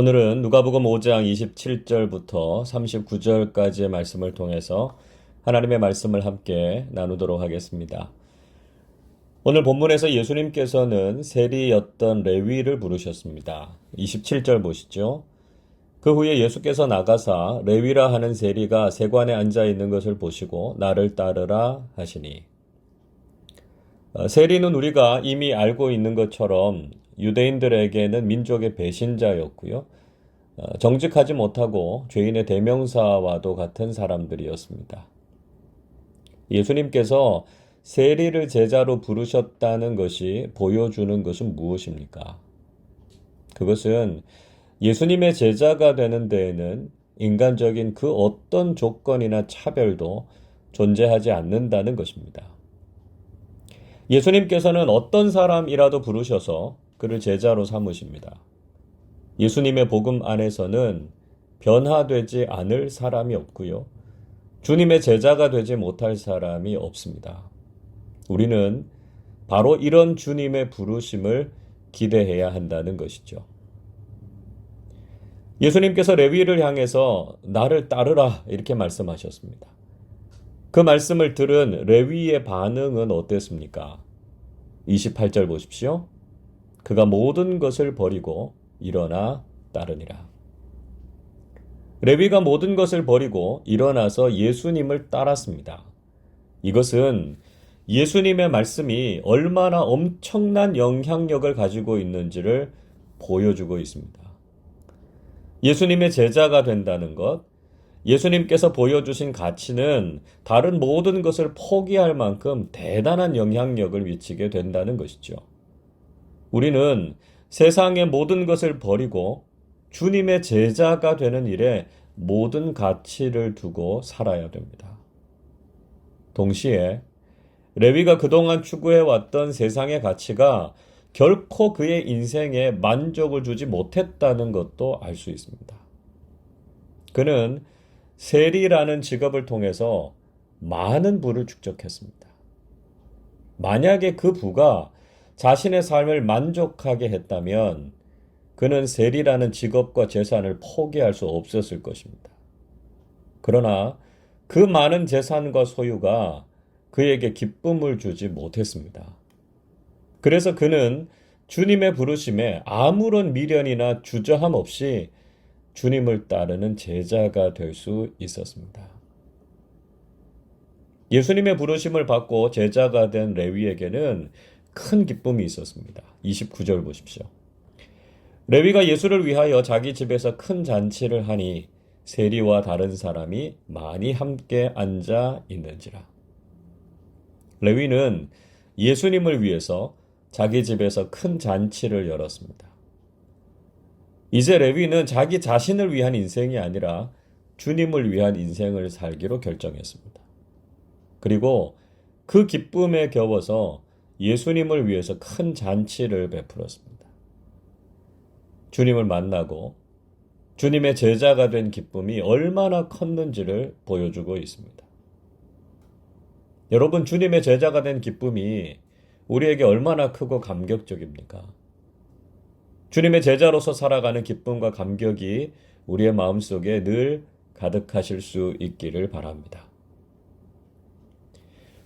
오늘은 누가복음 5장 27절부터 39절까지의 말씀을 통해서 하나님의 말씀을 함께 나누도록 하겠습니다. 오늘 본문에서 예수님께서는 세리였던 레위를 부르셨습니다. 27절 보시죠. 그 후에 예수께서 나가사 레위라 하는 세리가 세관에 앉아 있는 것을 보시고 나를 따르라 하시니. 세리는 우리가 이미 알고 있는 것처럼 유대인들에게는 민족의 배신자였고요. 정직하지 못하고 죄인의 대명사와도 같은 사람들이었습니다. 예수님께서 세리를 제자로 부르셨다는 것이 보여주는 것은 무엇입니까? 그것은 예수님의 제자가 되는 데에는 인간적인 그 어떤 조건이나 차별도 존재하지 않는다는 것입니다. 예수님께서는 어떤 사람이라도 부르셔서 그를 제자로 삼으십니다. 예수님의 복음 안에서는 변화되지 않을 사람이 없고요. 주님의 제자가 되지 못할 사람이 없습니다. 우리는 바로 이런 주님의 부르심을 기대해야 한다는 것이죠. 예수님께서 레위를 향해서 나를 따르라 이렇게 말씀하셨습니다. 그 말씀을 들은 레위의 반응은 어땠습니까? 28절 보십시오. 그가 모든 것을 버리고 일어나 따르니라. 레위가 모든 것을 버리고 일어나서 예수님을 따랐습니다. 이것은 예수님의 말씀이 얼마나 엄청난 영향력을 가지고 있는지를 보여주고 있습니다. 예수님의 제자가 된다는 것, 예수님께서 보여주신 가치는 다른 모든 것을 포기할 만큼 대단한 영향력을 미치게 된다는 것이죠. 우리는 세상의 모든 것을 버리고 주님의 제자가 되는 일에 모든 가치를 두고 살아야 됩니다. 동시에 레위가 그동안 추구해왔던 세상의 가치가 결코 그의 인생에 만족을 주지 못했다는 것도 알 수 있습니다. 그는 세리라는 직업을 통해서 많은 부를 축적했습니다. 만약에 그 부가 자신의 삶을 만족하게 했다면 그는 세리라는 직업과 재산을 포기할 수 없었을 것입니다. 그러나 그 많은 재산과 소유가 그에게 기쁨을 주지 못했습니다. 그래서 그는 주님의 부르심에 아무런 미련이나 주저함 없이 주님을 따르는 제자가 될 수 있었습니다. 예수님의 부르심을 받고 제자가 된 레위에게는 큰 기쁨이 있었습니다. 29절 보십시오. 레위가 예수를 위하여 자기 집에서 큰 잔치를 하니 세리와 다른 사람이 많이 함께 앉아 있는지라. 레위는 예수님을 위해서 자기 집에서 큰 잔치를 열었습니다. 이제 레위는 자기 자신을 위한 인생이 아니라 주님을 위한 인생을 살기로 결정했습니다. 그리고 그 기쁨에 겨워서 예수님을 위해서 큰 잔치를 베풀었습니다. 주님을 만나고 주님의 제자가 된 기쁨이 얼마나 컸는지를 보여주고 있습니다. 여러분, 주님의 제자가 된 기쁨이 우리에게 얼마나 크고 감격적입니까? 주님의 제자로서 살아가는 기쁨과 감격이 우리의 마음속에 늘 가득하실 수 있기를 바랍니다.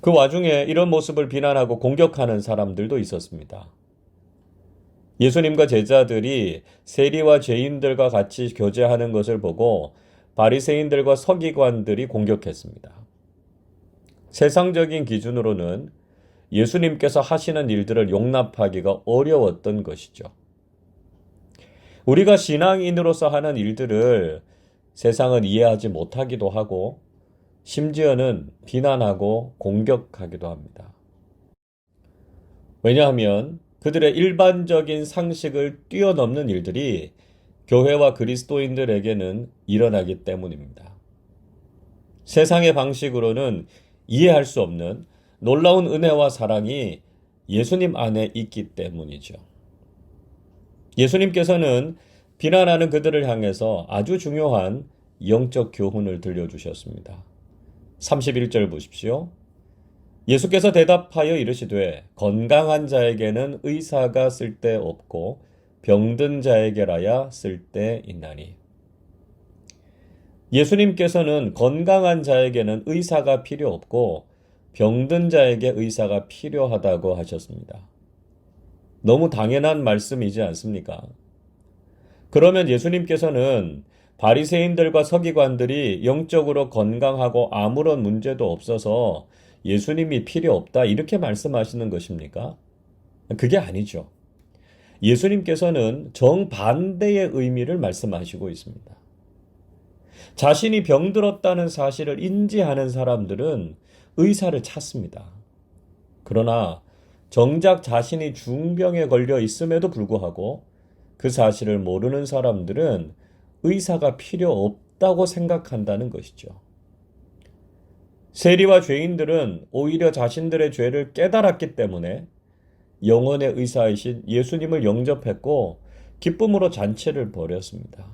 그 와중에 이런 모습을 비난하고 공격하는 사람들도 있었습니다. 예수님과 제자들이 세리와 죄인들과 같이 교제하는 것을 보고 바리새인들과 서기관들이 공격했습니다. 세상적인 기준으로는 예수님께서 하시는 일들을 용납하기가 어려웠던 것이죠. 우리가 신앙인으로서 하는 일들을 세상은 이해하지 못하기도 하고 심지어는 비난하고 공격하기도 합니다. 왜냐하면 그들의 일반적인 상식을 뛰어넘는 일들이 교회와 그리스도인들에게는 일어나기 때문입니다. 세상의 방식으로는 이해할 수 없는 놀라운 은혜와 사랑이 예수님 안에 있기 때문이죠. 예수님께서는 비난하는 그들을 향해서 아주 중요한 영적 교훈을 들려주셨습니다. 31절 보십시오. 예수께서 대답하여 이르시되 건강한 자에게는 의사가 쓸데없고 병든 자에게라야 쓸데있나니. 예수님께서는 건강한 자에게는 의사가 필요 없고 병든 자에게 의사가 필요하다고 하셨습니다. 너무 당연한 말씀이지 않습니까? 그러면 예수님께서는 바리새인들과 서기관들이 영적으로 건강하고 아무런 문제도 없어서 예수님이 필요 없다 이렇게 말씀하시는 것입니까? 그게 아니죠. 예수님께서는 정반대의 의미를 말씀하시고 있습니다. 자신이 병들었다는 사실을 인지하는 사람들은 의사를 찾습니다. 그러나 정작 자신이 중병에 걸려 있음에도 불구하고 그 사실을 모르는 사람들은 의사가 필요 없다고 생각한다는 것이죠. 세리와 죄인들은 오히려 자신들의 죄를 깨달았기 때문에 영혼의 의사이신 예수님을 영접했고 기쁨으로 잔치를 벌였습니다.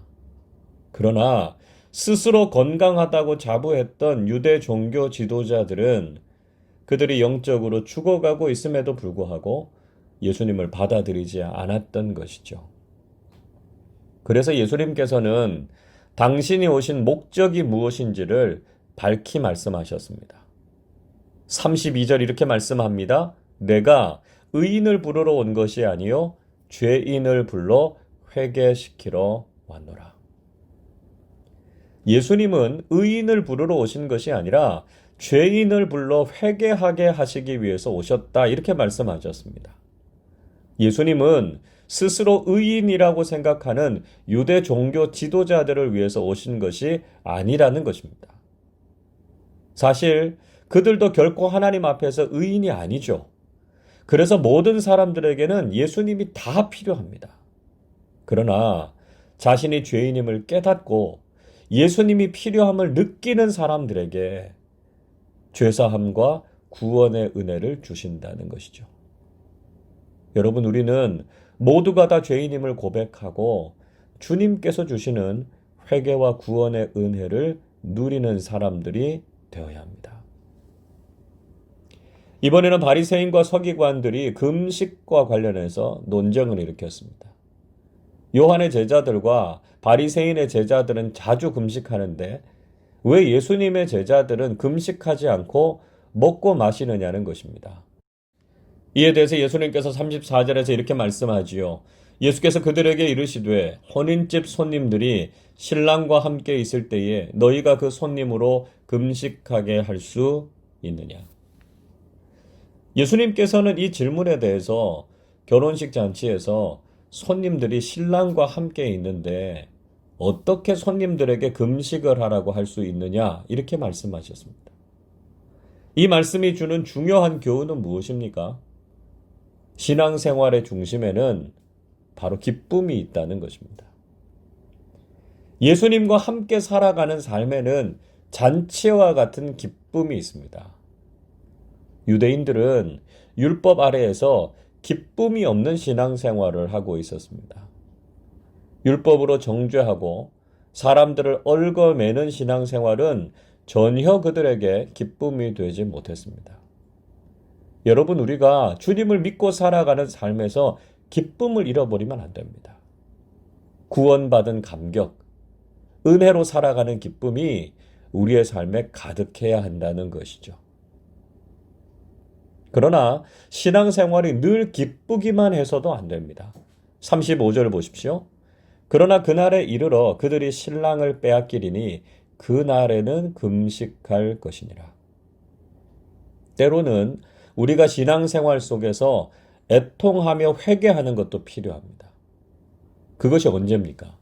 그러나 스스로 건강하다고 자부했던 유대 종교 지도자들은 그들이 영적으로 죽어가고 있음에도 불구하고 예수님을 받아들이지 않았던 것이죠. 그래서 예수님께서는 당신이 오신 목적이 무엇인지를 밝히 말씀하셨습니다. 32절 이렇게 말씀합니다. 내가 의인을 부르러 온 것이 아니요 죄인을 불러 회개시키러 왔노라. 예수님은 의인을 부르러 오신 것이 아니라 죄인을 불러 회개하게 하시기 위해서 오셨다 이렇게 말씀하셨습니다. 예수님은 스스로 의인이라고 생각하는 유대 종교 지도자들을 위해서 오신 것이 아니라는 것입니다. 사실 그들도 결코 하나님 앞에서 의인이 아니죠. 그래서 모든 사람들에게는 예수님이 다 필요합니다. 그러나 자신이 죄인임을 깨닫고 예수님이 필요함을 느끼는 사람들에게 죄사함과 구원의 은혜를 주신다는 것이죠. 여러분, 우리는 모두가 다 죄인임을 고백하고 주님께서 주시는 회개와 구원의 은혜를 누리는 사람들이 되어야 합니다. 이번에는 바리새인과 서기관들이 금식과 관련해서 논쟁을 일으켰습니다. 요한의 제자들과 바리새인의 제자들은 자주 금식하는데 왜 예수님의 제자들은 금식하지 않고 먹고 마시느냐는 것입니다. 이에 대해서 예수님께서 34절에서 이렇게 말씀하지요. 예수께서 그들에게 이르시되 혼인집 손님들이 신랑과 함께 있을 때에 너희가 그 손님으로 금식하게 할 수 있느냐. 예수님께서는 이 질문에 대해서 결혼식 잔치에서 손님들이 신랑과 함께 있는데 어떻게 손님들에게 금식을 하라고 할 수 있느냐 이렇게 말씀하셨습니다. 이 말씀이 주는 중요한 교훈은 무엇입니까? 신앙생활의 중심에는 바로 기쁨이 있다는 것입니다. 예수님과 함께 살아가는 삶에는 잔치와 같은 기쁨이 있습니다. 유대인들은 율법 아래에서 기쁨이 없는 신앙생활을 하고 있었습니다. 율법으로 정죄하고 사람들을 얽어매는 신앙생활은 전혀 그들에게 기쁨이 되지 못했습니다. 여러분, 우리가 주님을 믿고 살아가는 삶에서 기쁨을 잃어버리면 안 됩니다. 구원받은 감격, 은혜로 살아가는 기쁨이 우리의 삶에 가득해야 한다는 것이죠. 그러나 신앙생활이 늘 기쁘기만 해서도 안 됩니다. 35절 보십시오. 그러나 그날에 이르러 그들이 신랑을 빼앗기리니 그날에는 금식할 것이니라. 때로는 우리가 신앙생활 속에서 애통하며 회개하는 것도 필요합니다. 그것이 언제입니까?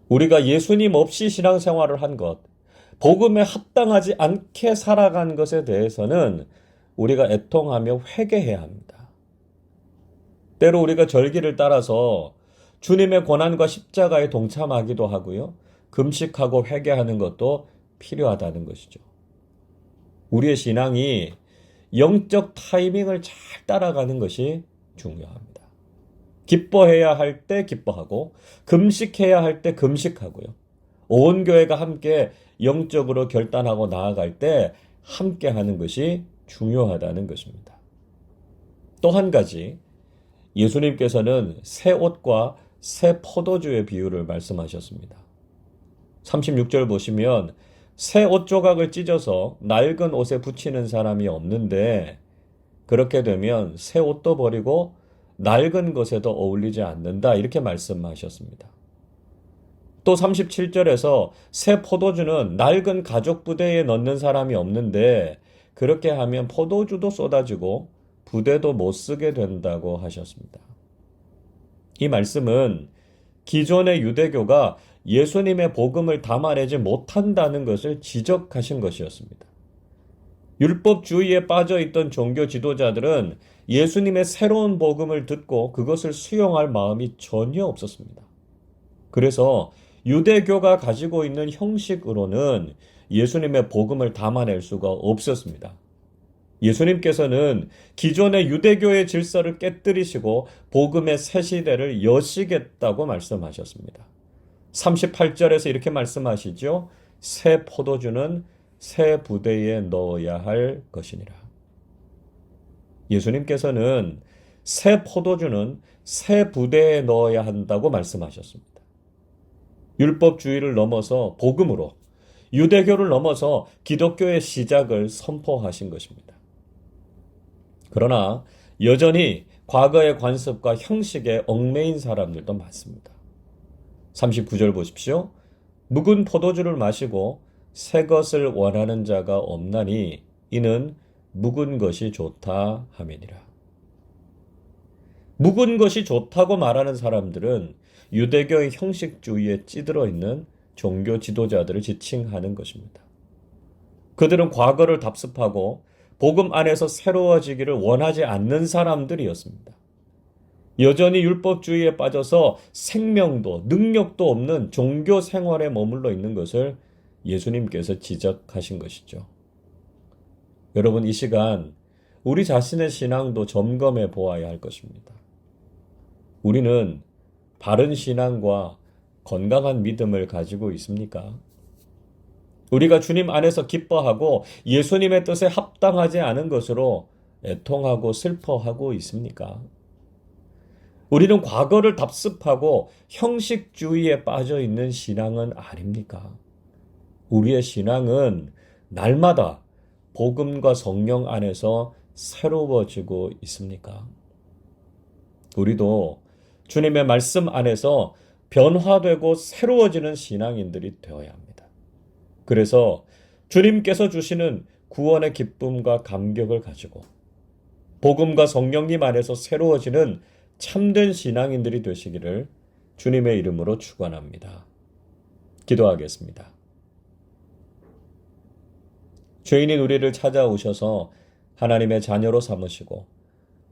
우리가 예수님 없이 신앙생활을 한 것, 복음에 합당하지 않게 살아간 것에 대해서는 우리가 애통하며 회개해야 합니다. 때로 우리가 절기를 따라서 주님의 고난과 십자가에 동참하기도 하고요. 금식하고 회개하는 것도 필요하다는 것이죠. 우리의 신앙이 영적 타이밍을 잘 따라가는 것이 중요합니다. 기뻐해야 할 때 기뻐하고 금식해야 할 때 금식하고요. 온 교회가 함께 영적으로 결단하고 나아갈 때 함께 하는 것이 중요하다는 것입니다. 또 한 가지, 예수님께서는 새 옷과 새 포도주의 비유를 말씀하셨습니다. 36절 보시면 새 옷 조각을 찢어서 낡은 옷에 붙이는 사람이 없는데 그렇게 되면 새 옷도 버리고 낡은 것에도 어울리지 않는다 이렇게 말씀하셨습니다. 또 37절에서 새 포도주는 낡은 가죽 부대에 넣는 사람이 없는데 그렇게 하면 포도주도 쏟아지고 부대도 못 쓰게 된다고 하셨습니다. 이 말씀은 기존의 유대교가 예수님의 복음을 담아내지 못한다는 것을 지적하신 것이었습니다. 율법주의에 빠져 있던 종교 지도자들은 예수님의 새로운 복음을 듣고 그것을 수용할 마음이 전혀 없었습니다. 그래서 유대교가 가지고 있는 형식으로는 예수님의 복음을 담아낼 수가 없었습니다. 예수님께서는 기존의 유대교의 질서를 깨뜨리시고 복음의 새 시대를 여시겠다고 말씀하셨습니다. 38절에서 이렇게 말씀하시죠. 새 포도주는 새 부대에 넣어야 할 것이니라. 예수님께서는 새 포도주는 새 부대에 넣어야 한다고 말씀하셨습니다. 율법주의를 넘어서 복음으로, 유대교를 넘어서 기독교의 시작을 선포하신 것입니다. 그러나 여전히 과거의 관습과 형식에 얽매인 사람들도 많습니다. 39절 보십시오. 묵은 포도주를 마시고 새 것을 원하는 자가 없나니 이는 묵은 것이 좋다 함이니라. 묵은 것이 좋다고 말하는 사람들은 유대교의 형식주의에 찌들어 있는 종교 지도자들을 지칭하는 것입니다. 그들은 과거를 답습하고 복음 안에서 새로워지기를 원하지 않는 사람들이었습니다. 여전히 율법주의에 빠져서 생명도 능력도 없는 종교 생활에 머물러 있는 것을 예수님께서 지적하신 것이죠. 여러분, 이 시간 우리 자신의 신앙도 점검해 보아야 할 것입니다. 우리는 바른 신앙과 건강한 믿음을 가지고 있습니까? 우리가 주님 안에서 기뻐하고 예수님의 뜻에 합당하지 않은 것으로 애통하고 슬퍼하고 있습니까? 우리는 과거를 답습하고 형식주의에 빠져 있는 신앙은 아닙니까? 우리의 신앙은 날마다 복음과 성령 안에서 새로워지고 있습니까? 우리도 주님의 말씀 안에서 변화되고 새로워지는 신앙인들이 되어야 합니다. 그래서 주님께서 주시는 구원의 기쁨과 감격을 가지고 복음과 성령님 안에서 새로워지는 참된 신앙인들이 되시기를 주님의 이름으로 축원합니다. 기도하겠습니다. 죄인인 우리를 찾아오셔서 하나님의 자녀로 삼으시고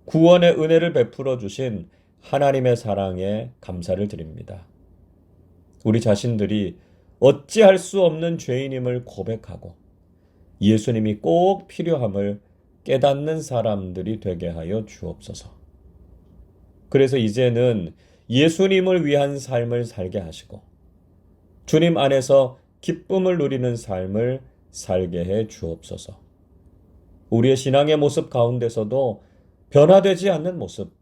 구원의 은혜를 베풀어 주신 하나님의 사랑에 감사를 드립니다. 우리 자신들이 어찌할 수 없는 죄인임을 고백하고 예수님이 꼭 필요함을 깨닫는 사람들이 되게 하여 주옵소서. 그래서 이제는 예수님을 위한 삶을 살게 하시고 주님 안에서 기쁨을 누리는 삶을 살게 해 주옵소서. 우리의 신앙의 모습 가운데서도 변화되지 않는 모습,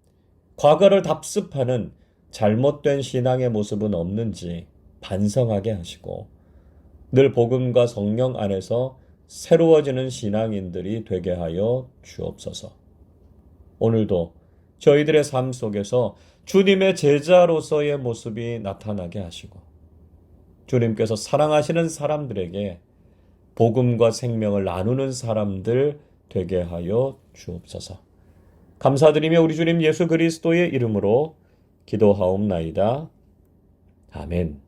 과거를 답습하는 잘못된 신앙의 모습은 없는지 반성하게 하시고 늘 복음과 성령 안에서 새로워지는 신앙인들이 되게 하여 주옵소서. 오늘도 저희들의 삶 속에서 주님의 제자로서의 모습이 나타나게 하시고 주님께서 사랑하시는 사람들에게 복음과 생명을 나누는 사람들 되게 하여 주옵소서. 감사드리며 우리 주님 예수 그리스도의 이름으로 기도하옵나이다. 아멘.